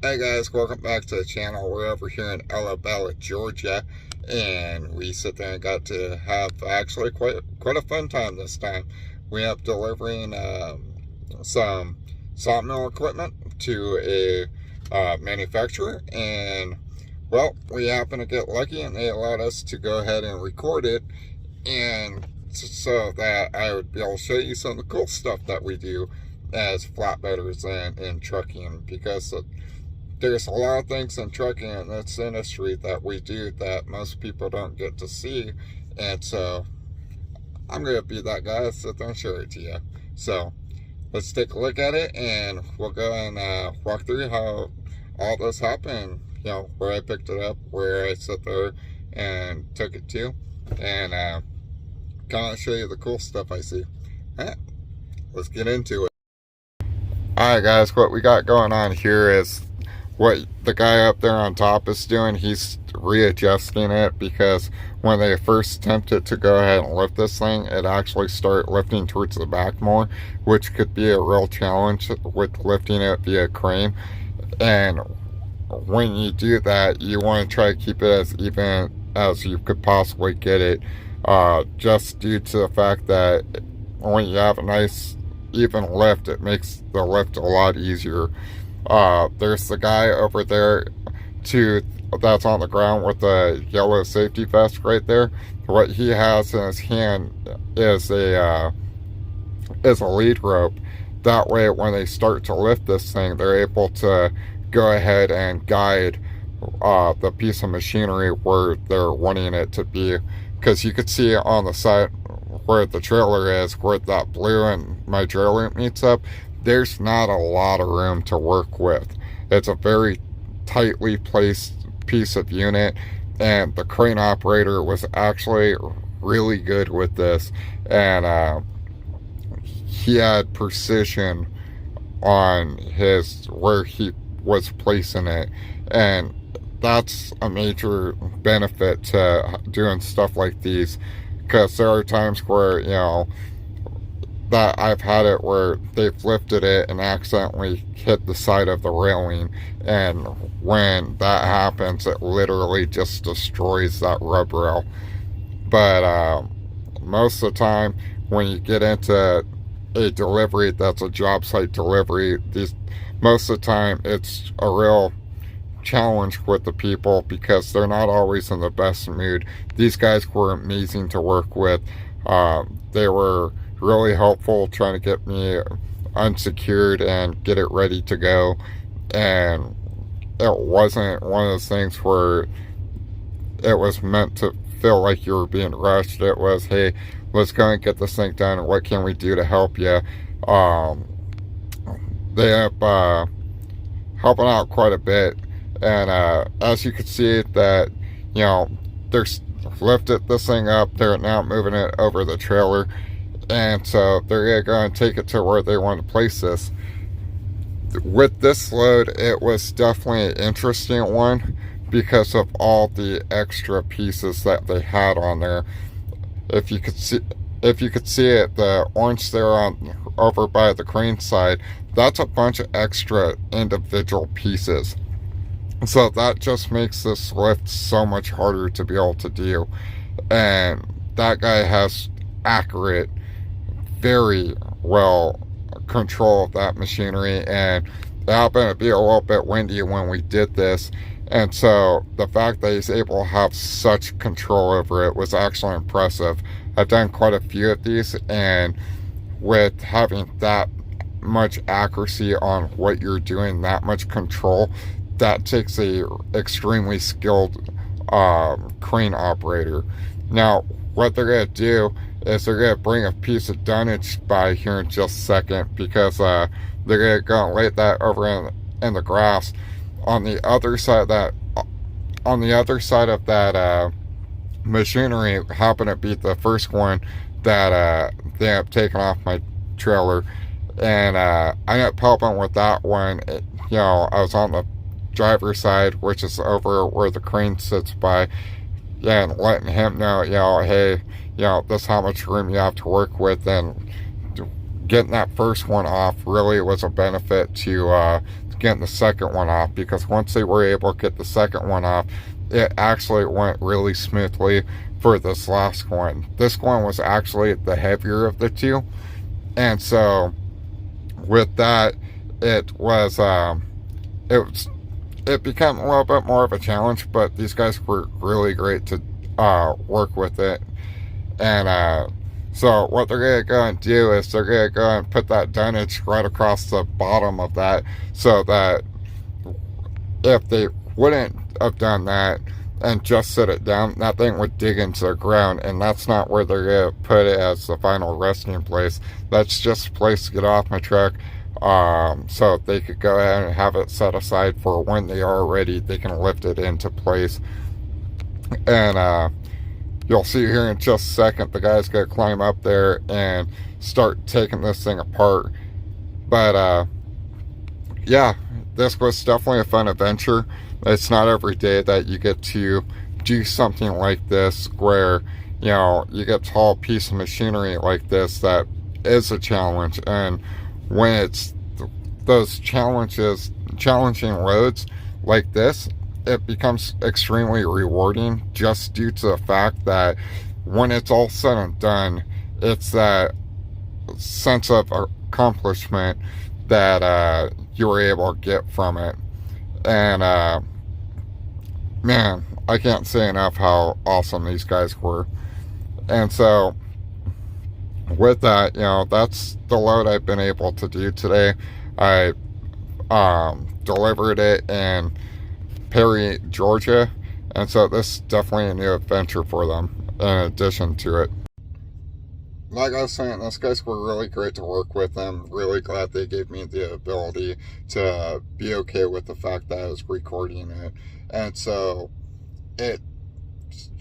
Hey guys, welcome back to the channel. We're over here in Alabama, Georgia, and we sit there and got to have actually quite a fun time this time. We up delivering some sawmill equipment to a manufacturer, and well, we happened to get lucky and they allowed us to go ahead and record it, and so that I would be able to show you some of the cool stuff that we do as flatbedders and trucking, because there's a lot of things in trucking in this industry that we do that most people don't get to see, and so I'm going to be that guy to sit there and show it to you. So let's take a look at it, and we'll go and walk through how all this happened, you know, where I picked it up, where I sat there and took it to, and kind of show you the cool stuff I see. Alright, let's get into it. Alright guys, what we got going on here is what the guy up there on top is doing. He's readjusting it because when they first attempted to go ahead and lift this thing, it actually started lifting towards the back more, which could be a real challenge with lifting it via crane. And when you do that, you want to try to keep it as even as you could possibly get it, just due to the fact that when you have a nice even lift, it makes the lift a lot easier. There's the guy over there that's on the ground with the yellow safety vest right there. What he has in his hand is a lead rope. That way when they start to lift this thing, they're able to go ahead and guide the piece of machinery where they're wanting it to be. Because you could see on the side where the trailer is, where that blue and my drill loop meets up, there's not a lot of room to work with. It's a very tightly placed piece of unit, and the crane operator was actually really good with this, and he had precision on where he was placing it, and that's a major benefit to doing stuff like these, because there are times where, you know, that I've had it where they've lifted it and accidentally hit the side of the railing, and when that happens, it literally just destroys that rub rail. But most of the time when you get into a delivery that's a job site delivery, most of the time it's a real challenge with the people because they're not always in the best mood. These guys were amazing to work with. They were really helpful trying to get me unsecured and get it ready to go, and it wasn't one of those things where it was meant to feel like you were being rushed. It was, hey, let's go and get this thing done, and what can we do to help you. They end up helping out quite a bit, and as you can see that, you know, they're lifted this thing up, they're now moving it over the trailer, and so they're going to go and take it to where they want to place this. With this load, it was definitely an interesting one because of all the extra pieces that they had on there. If you could see it, the orange there on over by the crane side, that's a bunch of extra individual pieces. So that just makes this lift so much harder to be able to do. And that guy has accurate, very well control of that machinery, and it happened to be a little bit windy when we did this, and so the fact that he's able to have such control over it was actually impressive. I've done quite a few of these, and with having that much accuracy on what you're doing, that much control, that takes a extremely skilled crane operator. Now what they're going to do is they're going to bring a piece of dunnage by here in just a second, because they're going to go and lay that over in the grass. On the other side of that machinery happened to be the first one that they ended up taking off my trailer, and I ended up helping with that one. You know, I was on the driver's side, which is over where the crane sits by, and letting him know, you know, hey, you know, this is how much room you have to work with, and getting that first one off really was a benefit to getting the second one off, because once they were able to get the second one off, it actually went really smoothly for this last one. This one was actually the heavier of the two, and so with that, it became a little bit more of a challenge, but these guys were really great to work with it. And so what they're going to go and do is they're going to go and put that dunnage right across the bottom of that, so that if they wouldn't have done that and just set it down, that thing would dig into the ground, and that's not where they're going to put it as the final resting place. That's just a place to get off my truck, so they could go ahead and have it set aside for when they are ready, they can lift it into place. And you'll see here in just a second, the guy's going to climb up there and start taking this thing apart. But yeah, this was definitely a fun adventure. It's not every day that you get to do something like this, where, you know, you get a tall piece of machinery like this that is a challenge. And when it's those challenging loads like this, it becomes extremely rewarding, just due to the fact that when it's all said and done, it's that sense of accomplishment that you were able to get from it. And man, I can't say enough how awesome these guys were. And so with that, you know, that's the load I've been able to do today. I delivered it in Perry, Georgia, and so this is definitely a new adventure for them in addition to it. Like I was saying, those guys were really great to work with. I'm really glad they gave me the ability to be okay with the fact that I was recording it. And so it's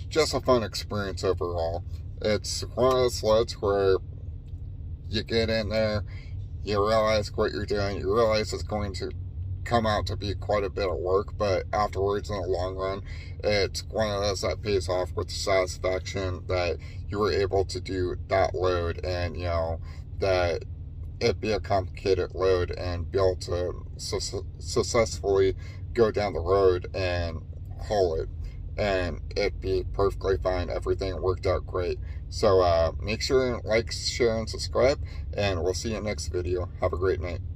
just a fun experience overall. It's one of those loads where you get in there, you realize what you're doing, you realize it's going to come out to be quite a bit of work, but afterwards, in the long run, it's one of those that pays off with the satisfaction that you were able to do that load, and, you know, that it be a complicated load and be able to successfully go down the road and haul it, and it be perfectly fine. Everything worked out great. So make sure and like, share, and subscribe, and we'll see you next video. Have a great night.